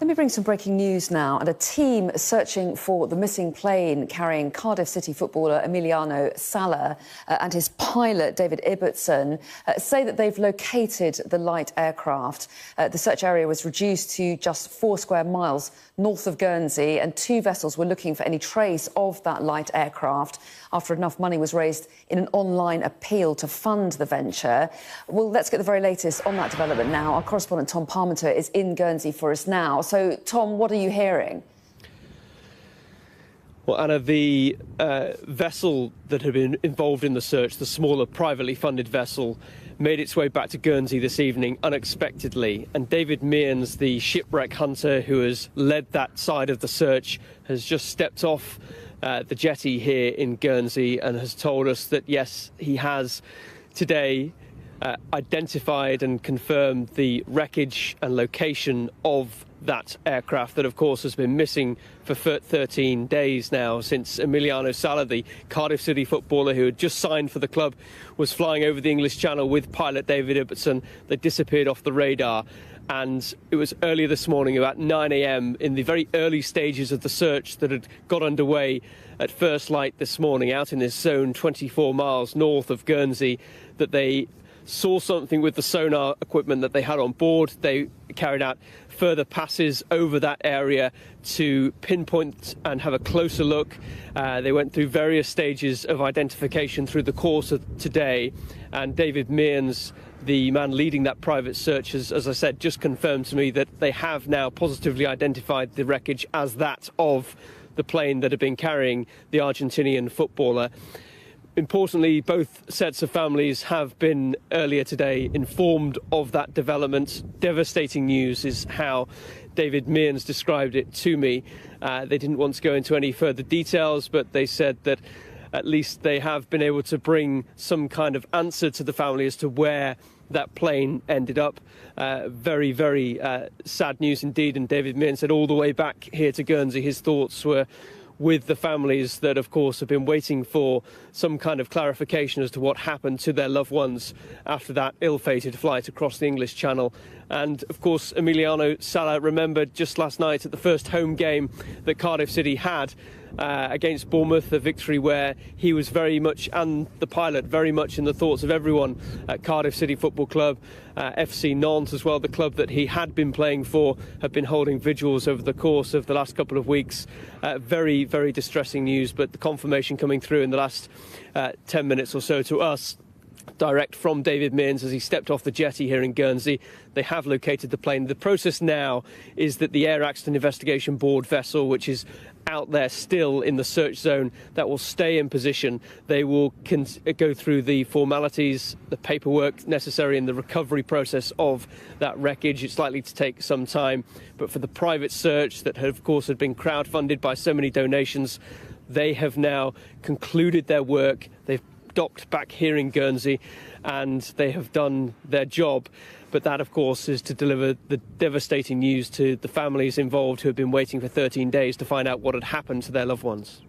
Let me bring some breaking news now. And a team searching for the missing plane carrying Cardiff City footballer Emiliano Sala and his pilot David Ibbotson say that they've located the light aircraft. The search area was reduced to just 4 square miles north of Guernsey, and 2 vessels were looking for any trace of that light aircraft after enough money was raised in an online appeal to fund the venture. Well, let's get the very latest on that development now. Our correspondent Tom Parmenter is in Guernsey for us now. So, Tom, what are you hearing? Well, Anna, the vessel that had been involved in the search, the smaller privately funded vessel, made its way back to Guernsey this evening unexpectedly. And David Mearns, the shipwreck hunter who has led that side of the search, has just stepped off the jetty here in Guernsey and has told us that, yes, he has today identified and confirmed the wreckage and location of that aircraft that, of course, has been missing for 13 days now, since Emiliano Sala, the Cardiff City footballer who had just signed for the club, was flying over the English Channel with pilot David Ibbotson. They disappeared off the radar. And it was earlier this morning, about 9 a.m, in the very early stages of the search that had got underway at first light this morning, out in this zone 24 miles north of Guernsey, that they saw something with the sonar equipment that they had on board. They carried out further passes over that area to pinpoint and have a closer look. They went through various stages of identification through the course of today, and David Mearns, the man leading that private search, has, as I said, just confirmed to me that they have now positively identified the wreckage as that of the plane that had been carrying the Argentinian footballer. Importantly, both sets of families have been earlier today informed of that development. Devastating news is how David Mearns described it to me. They didn't want to go into any further details, but they said that at least they have been able to bring some kind of answer to the family as to where that plane ended up. Very, very sad news indeed. And David Mearns said all the way back here to Guernsey, his thoughts were with the families that, of course, have been waiting for some kind of clarification as to what happened to their loved ones after that ill-fated flight across the English Channel. And, of course, Emiliano Sala remembered just last night at the first home game that Cardiff City had against Bournemouth, a victory where he was very much, and the pilot, very much in the thoughts of everyone at Cardiff City Football Club. FC Nantes as well, the club that he had been playing for, have been holding vigils over the course of the last couple of weeks. Very, very distressing news, but the confirmation coming through in the last 10 minutes or so to us, direct from David Mearns as he stepped off the jetty here in Guernsey. They have located the plane. The process now is that the Air Accident Investigation Board vessel, which is out there still in the search zone, that will stay in position. They will go through the formalities, the paperwork necessary in the recovery process of that wreckage. It's likely to take some time, but for the private search that, of course, had been crowdfunded by so many donations, they have now concluded their work. They've docked back here in Guernsey and they have done their job. But that, of course, is to deliver the devastating news to the families involved who have been waiting for 13 days to find out what had happened to their loved ones.